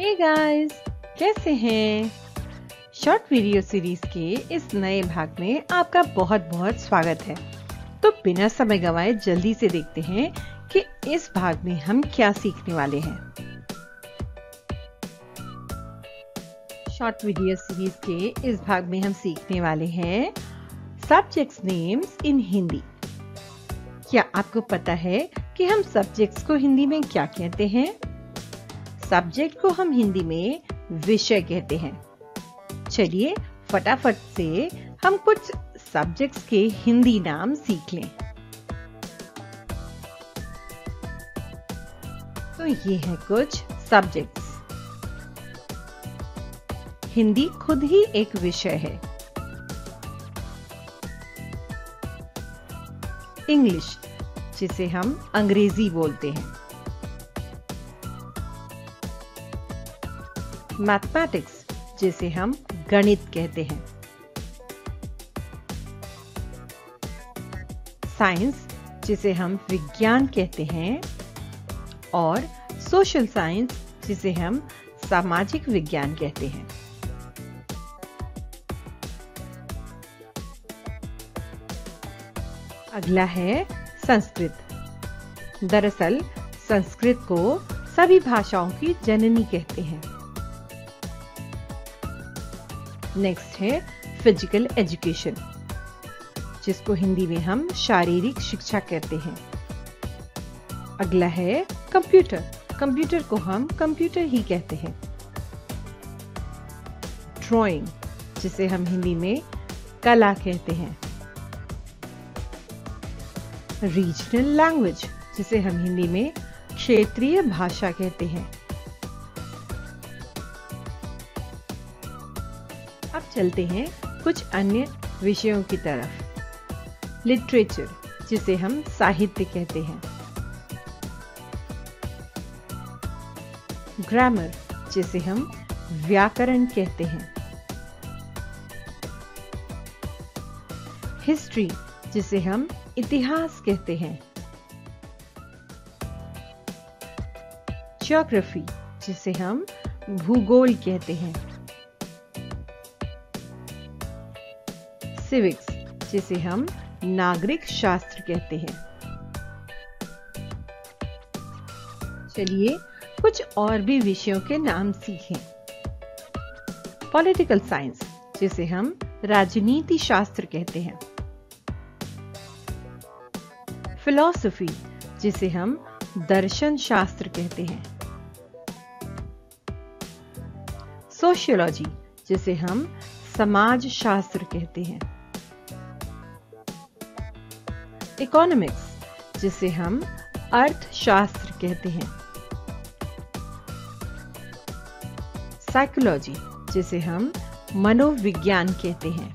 Hey guys, कैसे हैं? Short video series के इस नए भाग में आपका बहुत बहुत स्वागत है। तो बिना समय गंवाए जल्दी से देखते हैं कि इस भाग में हम क्या सीखने वाले हैं। शॉर्ट वीडियो सीरीज के इस भाग में हम सीखने वाले हैं सब्जेक्ट्स नेम्स इन हिंदी। क्या आपको पता है कि हम सब्जेक्ट्स को हिंदी में क्या कहते हैं? सब्जेक्ट को हम हिंदी में विषय कहते हैं। चलिए फटाफट से हम कुछ सब्जेक्ट्स के हिंदी नाम सीख लें। तो ये है कुछ सब्जेक्ट्स। हिंदी खुद ही एक विषय है। इंग्लिश, जिसे हम अंग्रेजी बोलते हैं। मैथमेटिक्स, जिसे हम गणित कहते हैं। साइंस, जिसे हम विज्ञान कहते हैं। और सोशल साइंस, जिसे हम सामाजिक विज्ञान कहते हैं। अगला है संस्कृत। दरअसल संस्कृत को सभी भाषाओं की जननी कहते हैं। नेक्स्ट है फिजिकल एजुकेशन, जिसको हिंदी में हम शारीरिक शिक्षा कहते हैं। अगला है कंप्यूटर। कंप्यूटर को हम कंप्यूटर ही कहते हैं। ड्राइंग, जिसे हम हिंदी में कला कहते हैं। रीजनल लैंग्वेज, जिसे हम हिंदी में क्षेत्रीय भाषा कहते हैं। अब चलते हैं कुछ अन्य विषयों की तरफ। लिटरेचर, जिसे हम साहित्य कहते हैं। ग्रामर, जिसे हम व्याकरण कहते हैं। हिस्ट्री, जिसे हम इतिहास कहते हैं। ज्योग्राफी, जिसे हम भूगोल कहते हैं। सिविक्स, जिसे हम नागरिक शास्त्र कहते हैं। चलिए कुछ और भी विषयों के नाम सीखें। पॉलिटिकल साइंस, जिसे हम राजनीति शास्त्र कहते हैं। फिलॉसफी, जिसे हम दर्शन शास्त्र कहते हैं। सोशियोलॉजी, जिसे हम समाज शास्त्र कहते हैं। इकोनॉमिक्स, जिसे हम अर्थशास्त्र कहते हैं। साइकोलॉजी, जिसे हम मनोविज्ञान कहते हैं।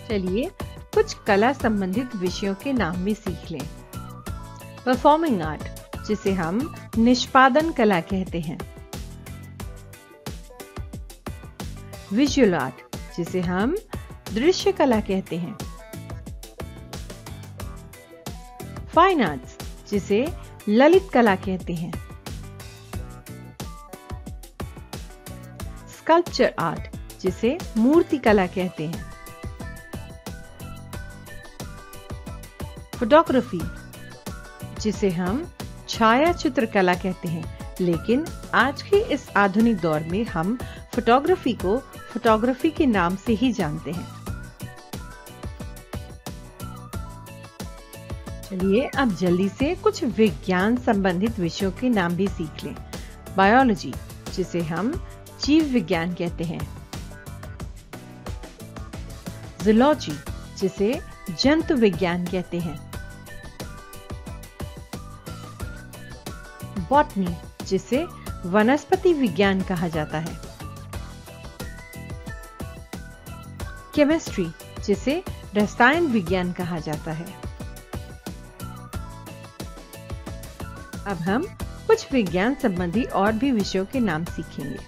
चलिए कुछ कला संबंधित विषयों के नाम भी सीख लें। परफॉर्मिंग आर्ट, जिसे हम निष्पादन कला कहते हैं। विजुअल आर्ट, जिसे हम दृश्य कला कहते हैं। फाइन आर्ट्स, जिसे ललित कला कहते हैं। स्कल्पचर आर्ट, जिसे मूर्ति कला कहते हैं। फोटोग्राफी, जिसे हम छायाचित्र कला कहते हैं, लेकिन आज के इस आधुनिक दौर में हम फोटोग्राफी को फोटोग्राफी के नाम से ही जानते हैं। चलिए अब जल्दी से कुछ विज्ञान संबंधित विषयों के नाम भी सीख लें। बायोलॉजी, जिसे हम जीव विज्ञान कहते हैं। जूलॉजी, जिसे जंतु विज्ञान कहते हैं। बॉटनी, जिसे वनस्पति विज्ञान कहा जाता है। केमिस्ट्री, जिसे रसायन विज्ञान कहा जाता है। अब हम कुछ विज्ञान संबंधी और भी विषयों के नाम सीखेंगे।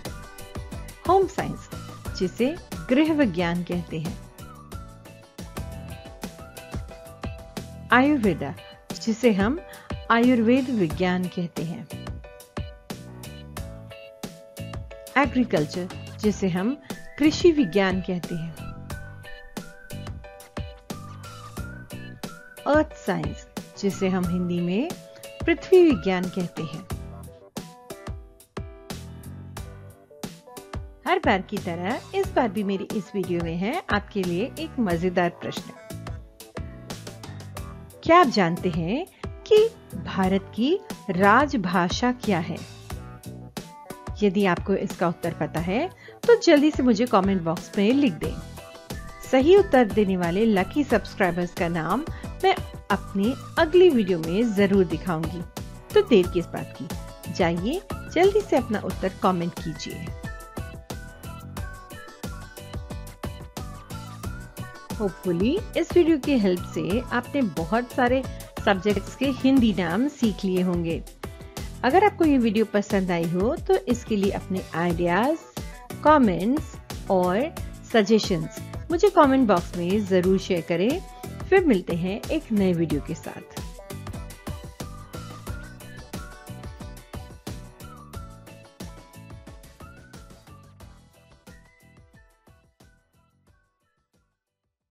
होम साइंस, जिसे गृह विज्ञान कहते हैं। आयुर्वेदा, जिसे हम आयुर्वेद विज्ञान कहते हैं। एग्रीकल्चर, जिसे हम कृषि विज्ञान कहते हैं। अर्थ साइंस, जिसे हम हिंदी में पृथ्वी विज्ञान कहते हैं। हर बार की तरह इस बार भी मेरी इस वीडियो में है आपके लिए एक मजेदार प्रश्न। क्या आप जानते हैं कि भारत की राजभाषा क्या है? यदि आपको इसका उत्तर पता है तो जल्दी से मुझे कमेंट बॉक्स में लिख दें। सही उत्तर देने वाले लकी सब्सक्राइबर्स का नाम मैं अपनी अगली वीडियो में जरूर दिखाऊंगी। तो देर किस बात की, जाइए जल्दी से अपना उत्तर कमेंट कीजिए। होपफुली इस वीडियो की हेल्प से आपने बहुत सारे सब्जेक्ट्स के हिंदी नाम सीख लिए होंगे। अगर आपको ये वीडियो पसंद आई हो तो इसके लिए अपने आइडियाज, कमेंट्स और सजेशंस मुझे कमेंट बॉक्स में जरूर शेयर करें। फिर मिलते हैं एक नए वीडियो के साथ।